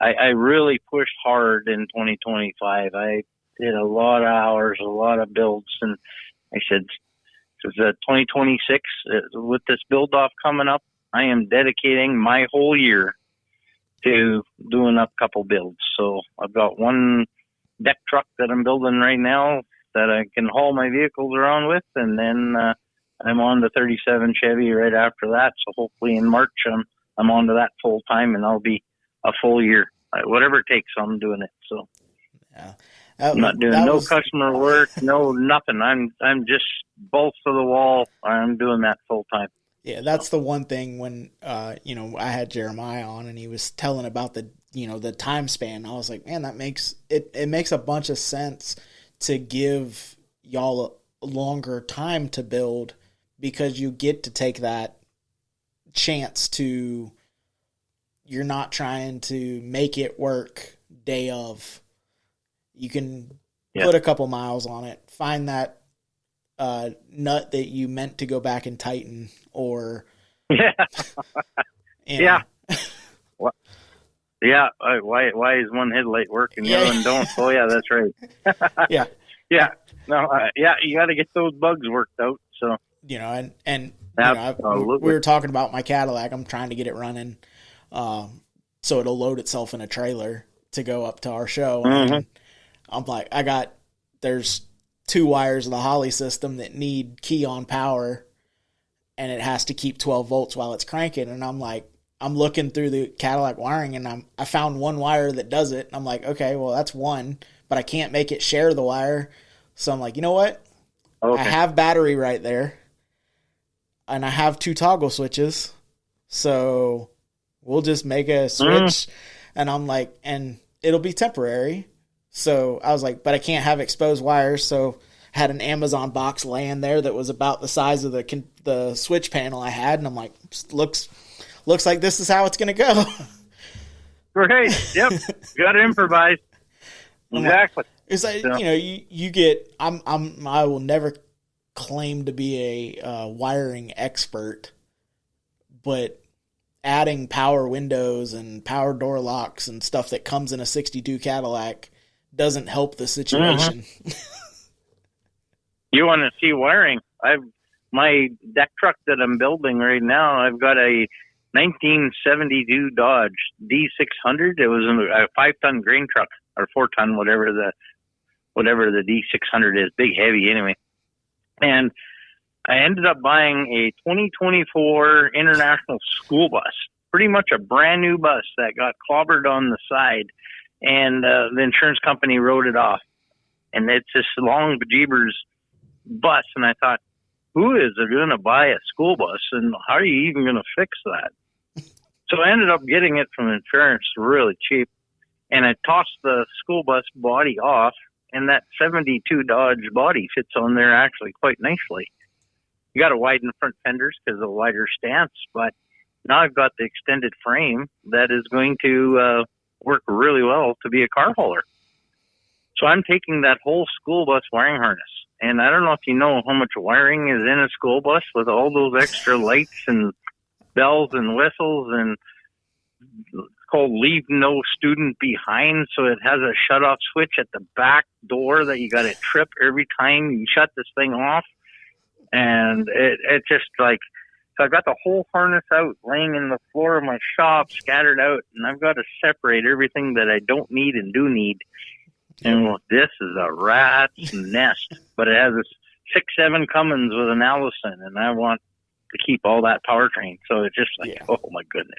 I really pushed hard in 2025. I did a lot of hours, a lot of builds, and I said, because 2026, with this build off coming up, I am dedicating my whole year to doing a couple builds. So I've got one deck truck that I'm building right now that I can haul my vehicles around with, and then I'm on the 37 Chevy right after that. So hopefully in March I'm on to that full time, and I'll be a full year. Whatever it takes, I'm doing it. So I'm not doing customer work, no nothing. I'm just balls to the wall. I'm doing that full time. Yeah, that's the one thing when I had Jeremiah on and he was telling about the time span. I was like, man, that makes it makes a bunch of sense to give y'all a longer time to build, because you get to take that chance to, you're not trying to make it work day of. You can put a couple miles on it, find that nut that you meant to go back and tighten, or why is one headlight working, the other one don't? Oh yeah, that's right. You got to get those bugs worked out. So we were talking about my Cadillac. I'm trying to get it running, so it'll load itself in a trailer to go up to our show. Mm-hmm. And I'm like, there's 2 wires of the Holly system that need key on power, and it has to keep 12 volts while it's cranking. And I'm like, I'm looking through the Cadillac wiring, and I found one wire that does it. And I'm like, okay, well, that's one, but I can't make it share the wire. So I'm like, you know what? Okay. I have battery right there, and I have 2 toggle switches, so we'll just make a switch. And I'm like, and it'll be temporary. So I was like, but I can't have exposed wires. So I had an Amazon box laying there that was about the size of the switch panel I had. And I'm like, looks looks like this is how it's going to go. Right. Yep. Got to improvise. Exactly. It's like, you know, you get, I will never claim to be a wiring expert, but adding power windows and power door locks and stuff that comes in a 62 Cadillac doesn't help the situation. You want to see wiring? My deck truck that I'm building right now, I've got a 1972 Dodge D600. It was a 5-ton grain truck, or 4-ton, whatever the D600 is, big, heavy anyway. And I ended up buying a 2024 International school bus, pretty much a brand new bus that got clobbered on the side, and the insurance company wrote it off. And it's this long bejeebers bus, and I thought, who is going to buy a school bus, and how are you even going to fix that? So I ended up getting it from insurance really cheap, and I tossed the school bus body off, and that 72 Dodge body fits on there actually quite nicely. You got to widen front fenders because of the wider stance, but now I've got the extended frame that is going to work really well to be a car hauler. So I'm taking that whole school bus wiring harness. And I don't know if you know how much wiring is in a school bus with all those extra lights and bells and whistles, and it's called Leave No Student Behind. So it has a shut-off switch at the back door that you got to trip every time you shut this thing off. And it's just like, so I've got the whole harness out laying in the floor of my shop, scattered out, and I've got to separate everything that I don't need and do need. And well, this is a rat's nest, but it has a 6.7 Cummins with an Allison, and I want to keep all that powertrain. So it's just like, oh my goodness.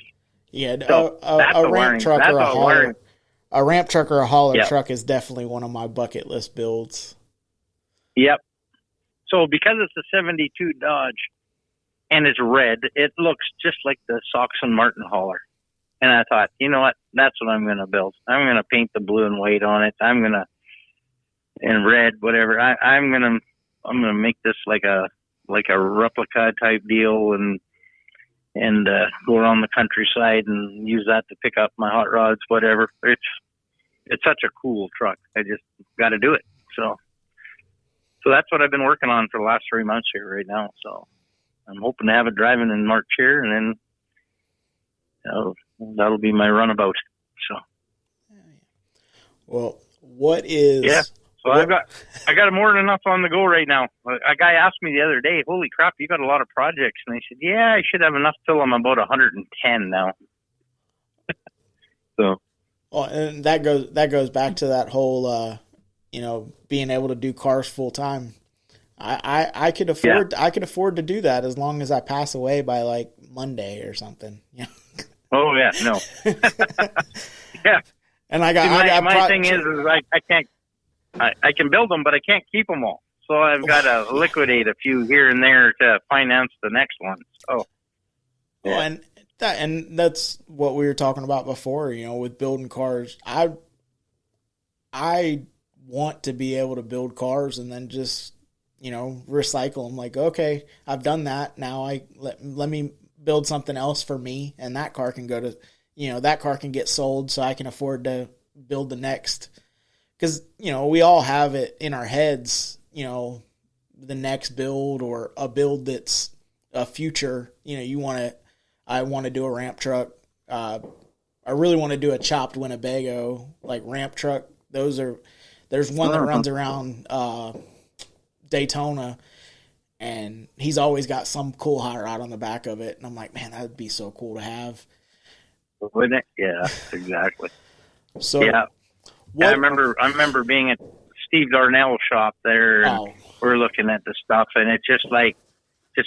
Yeah, so a ramp truck or a ramp truck or a hauler truck is definitely one of my bucket list builds. Yep. So because it's a 72 Dodge and it's red, it looks just like the Sox and Martin hauler. And I thought, you know what? That's what I'm going to build. I'm going to paint the blue and white on it. I'm going to, and red, whatever. I'm going to make this like a replica type deal and go around the countryside and use that to pick up my hot rods, whatever. It's such a cool truck. I just got to do it. So that's what I've been working on for the last 3 months here right now. So I'm hoping to have it driving in March here, and then that'll be my runabout. So, well, what is? Yeah. So I got more than enough on the go right now. A guy asked me the other day, "Holy crap, you got a lot of projects?" And I said, "Yeah, I should have enough till I'm about 110 now." So. Well, and that goes back to that whole, being able to do cars full time. I could afford to do that as long as I pass away by like Monday or something. Yeah. Oh yeah, no. Yeah. And my thing is I can't. I can build them, but I can't keep them all. So I've got to liquidate a few here and there to finance the next one. So. Yeah. Well, and that's what we were talking about before. With building cars, I want to be able to build cars and then just recycle them. Like, okay, I've done that. Now let me build something else for me, and that car can go to, that car can get sold so I can afford to build the next. Because, we all have it in our heads, the next build or a build that's a future, I want to do a ramp truck. I really want to do a chopped Winnebago, like ramp truck. There's one that runs around Daytona, and he's always got some cool hot rod on the back of it. And I'm like, man, that would be so cool to have. Wouldn't it? Yeah, exactly. So yeah. I remember being at Steve Darnell's shop there, and we're looking at the stuff, and it's just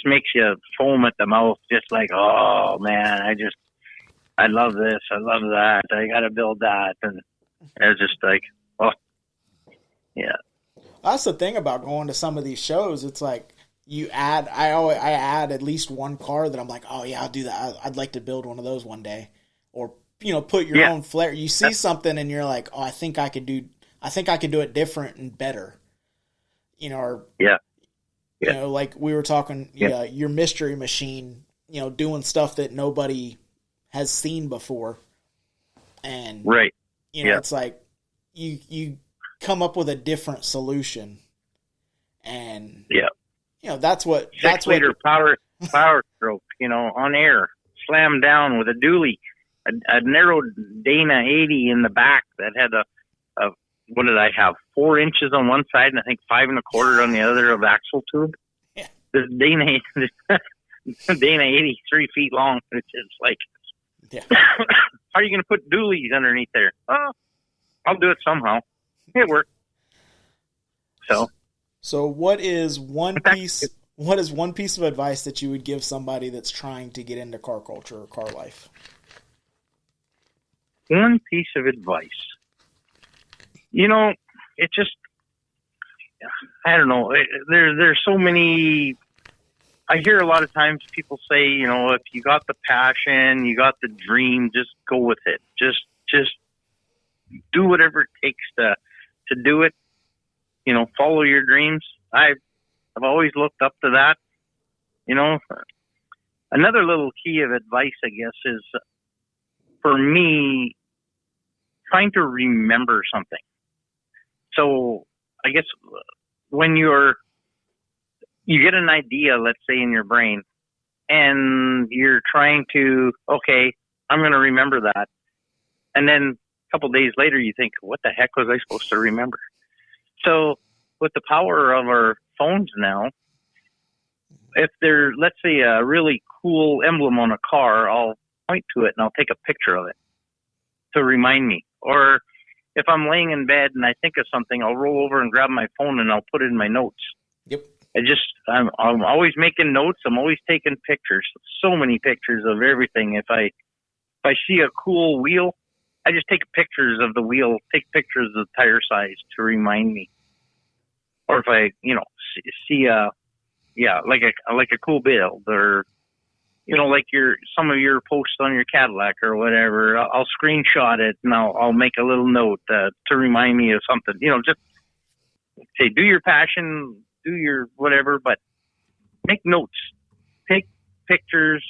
makes you foam at the mouth, just like, oh man, I love this, I love that, I got to build that, and it's just like, oh, yeah. That's the thing about going to some of these shows. It's like I add at least one car that I'm like, oh yeah, I'll do that. I'd like to build one of those one day, or put your own flair. You see something and you're like, oh, I think I could do it different and better. Like we were talking, your mystery machine, doing stuff that nobody has seen before. And, right. It's like you come up with a different solution. And, that's what... 6-liter power stroke, on air, slammed down with a dually, a narrow Dana 80 in the back that had a what did I have? 4 inches on one side and I think 5 1/4 on the other of axle tube. Yeah. This Dana 80, 3 feet long. It's just like, how are you going to put dualies underneath there? Oh, I'll do it somehow. It worked. So what is one piece of advice that you would give somebody that's trying to get into car culture or car life? One piece of advice. It just, I don't know. There's so many. I hear a lot of times people say, if you got the passion, you got the dream, just go with it. Just do whatever it takes to do it. Follow your dreams. I've always looked up to that. Another little key of advice, I guess, is for me, trying to remember something. So I guess when you get an idea, let's say in your brain, and you're trying to, okay, I'm going to remember that. And then a couple days later, you think, what the heck was I supposed to remember? So with the power of our phones now, if there's, let's say, a really cool emblem on a car, I'll point to it and I'll take a picture of it to remind me. Or if I'm laying in bed and I think of something, I'll roll over and grab my phone and I'll put it in my notes. Yep. I'm always making notes. I'm always taking pictures. So many pictures of everything. If I see a cool wheel, I just take pictures of the wheel, take pictures of the tire size to remind me. Or if I, see like a cool build, or like some of your posts on your Cadillac or whatever, I'll screenshot it and I'll make a little note to remind me of something. Just say, do your passion, do your whatever, but make notes, take pictures,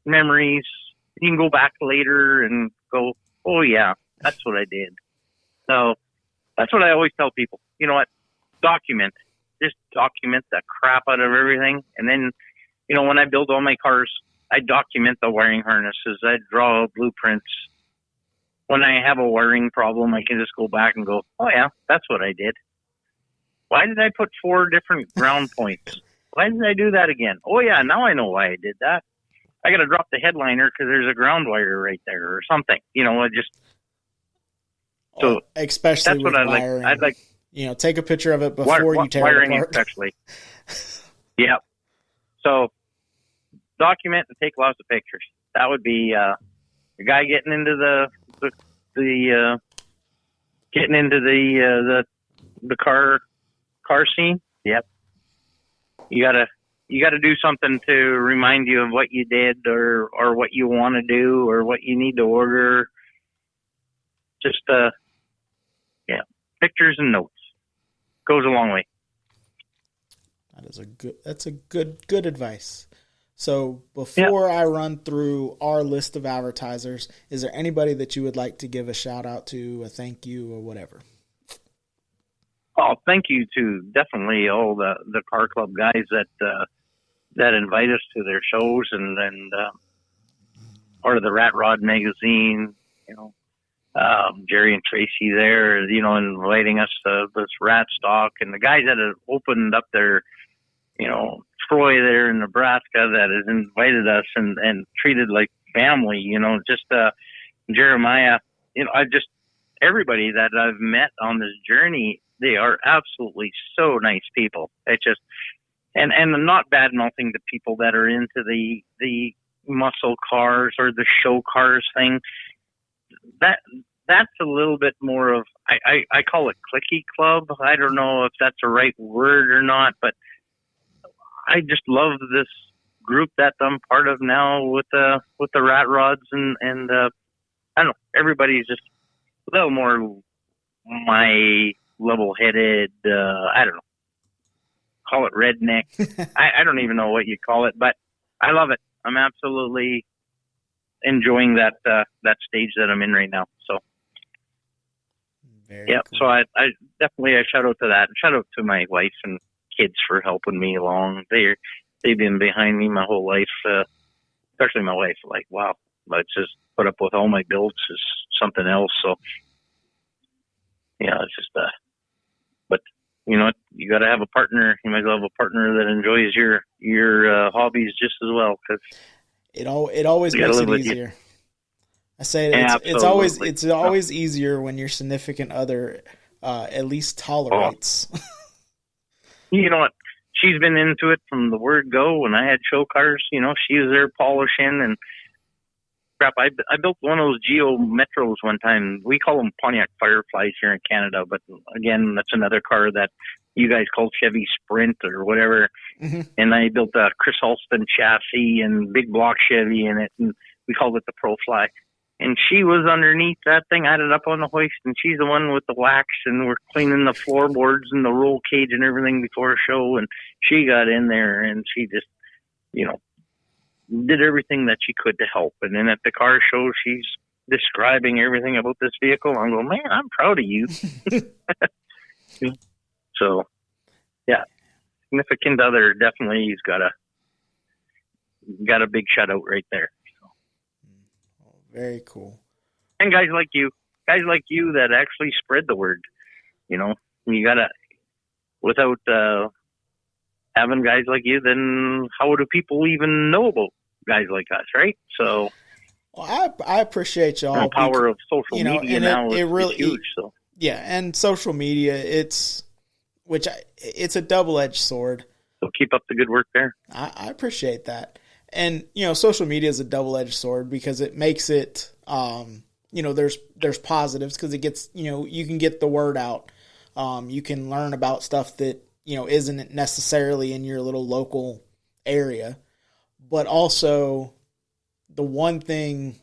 memories. You can go back later and go, oh yeah, that's what I did. So that's what I always tell people. You know what? Just document the crap out of everything. And then, when I build all my cars, I document the wiring harnesses. I draw blueprints. When I have a wiring problem, I can just go back and go, oh yeah, that's what I did. Why did I put 4 different ground points? Why did I do that again? Oh yeah, now I know why I did that. I got to drop the headliner because there's a ground wire right there or something. So especially that's what wiring. I'd like. Take a picture of it before you tear wiring it apart. Especially. Yeah. So document and take lots of pictures. That would be the guy getting into the car scene. Yep. You gotta do something to remind you of what you did or what you want to do or what you need to order. Just pictures and notes goes a long way. That's a good advice. So before I run through our list of advertisers, is there anybody that you would like to give a shout out to, a thank you, or whatever? Oh, thank you to definitely all the car club guys that invite us to their shows and part of the Rat Rod magazine, Jerry and Tracy there, inviting us to this rat stock, and the guys that have opened up their, Troy there in Nebraska that has invited us and treated like family, Jeremiah, everybody that I've met on this journey, they are absolutely so nice people. It's just, and not bad mouthing the people that are into the muscle cars or the show cars thing. That's a little bit more of, I call it cliquey club. I don't know if that's the right word or not, but I just love this group that I'm part of now with the rat rods and I don't know, everybody's just a little more my level-headed, I don't know, call it redneck. I don't even know what you call it, but I love it. I'm absolutely enjoying that stage that I'm in right now. So Very yeah, cool. so I definitely shout out to that. Shout out to my wife and kids for helping me along. They've been behind me my whole life, especially my wife. Like, wow, let's just put up with all my bills is something else. So yeah, it's just but you know what? You got to have a partner. You might as well have a partner that enjoys your hobbies just as well, because it always makes it easier. I say it's always easier when your significant other at least tolerates. You know what? She's been into it from the word go. When I had show cars, you know, she was there polishing and crap. I built one of those Geo Metros one time. We call them Pontiac Fireflies here in Canada, but again, that's another car that you guys call Chevy Sprint or whatever. Mm-hmm. And I built a Chris Alston chassis and big block Chevy in it, and we called it the Pro Fly. And she was underneath that thing. I had it up on the hoist, and she's the one with the wax, and we're cleaning the floorboards and the roll cage and everything before a show. And she got in there, and she just, you know, did everything that she could to help. And then at the car show, she's describing everything about this vehicle. I'm going, man, I'm proud of you. So, yeah, significant other definitely. He's got a big shout out right there. Very cool. And guys like you that actually spread the word. You know, you gotta, without having guys like you, then how do people even know about guys like us, right? So, well, I appreciate y'all. The power of social media and now it really is huge. So yeah, and social media, it's a double-edged sword. So keep up the good work there. I appreciate that. And, you know, social media is a double-edged sword because it makes it, you know, there's positives because it gets, you know, you can get the word out. You can learn about stuff that, you know, isn't necessarily in your little local area. But also the one big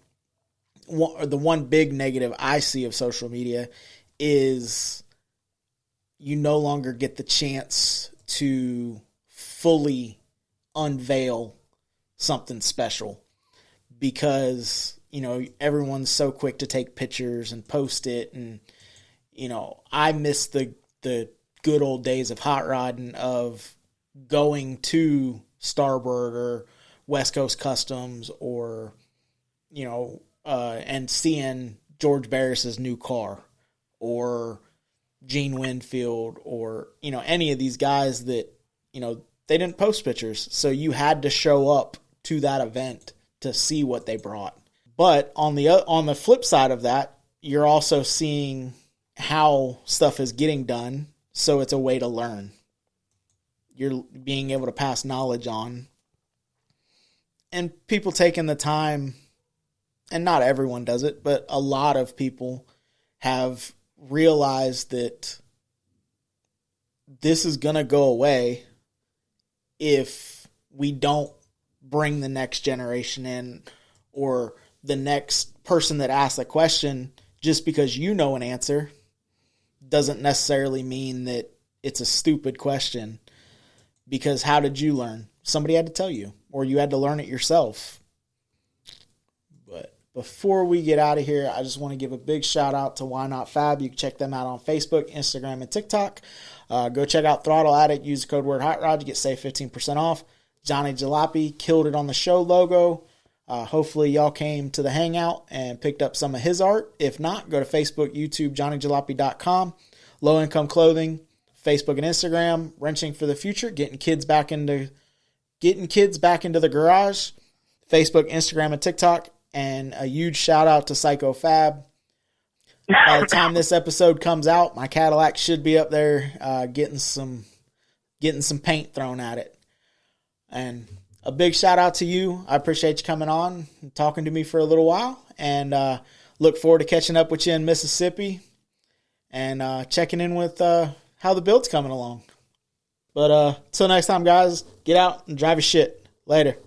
negative I see of social media is you no longer get the chance to fully unveil something special because, you know, everyone's so quick to take pictures and post it. And, you know, I miss the good old days of hot rodding, of going to Starboard or West Coast Customs or, you know, and seeing George Barris's new car or Gene Winfield or, you know, any of these guys that, you know, they didn't post pictures. So you had to show up to that event to see what they brought. But on the flip side of that, you're also seeing how stuff is getting done. So it's a way to learn. You're being able to pass knowledge on. And people taking the time, and not everyone does it, but a lot of people have realized that this is going to go away if we don't bring the next generation in, or the next person that asks a question. Just because you know an answer doesn't necessarily mean that it's a stupid question, because how did you learn? Somebody had to tell you, or you had to learn it yourself. But before we get out of here, I just want to give a big shout out to Why Not Fab. You can check them out on Facebook, Instagram, and TikTok. Go check out Throttle Addict. Use the code word Hot Rod to get saved 15% off. Johnny Jalopy killed it on the show logo. Hopefully y'all came to the hangout and picked up some of his art. If not, go to Facebook, YouTube, JohnnyJalopy.com. Low Income Clothing, Facebook and Instagram. Wrenching for the Future, getting kids back into the garage. Facebook, Instagram, and TikTok. And a huge shout out to Psycho Fab. By the time this episode comes out, my Cadillac should be up there getting some paint thrown at it. And a big shout out to you. I appreciate you coming on and talking to me for a little while. And look forward to catching up with you in Mississippi and checking in with how the build's coming along. But till next time, guys, get out and drive your shit. Later.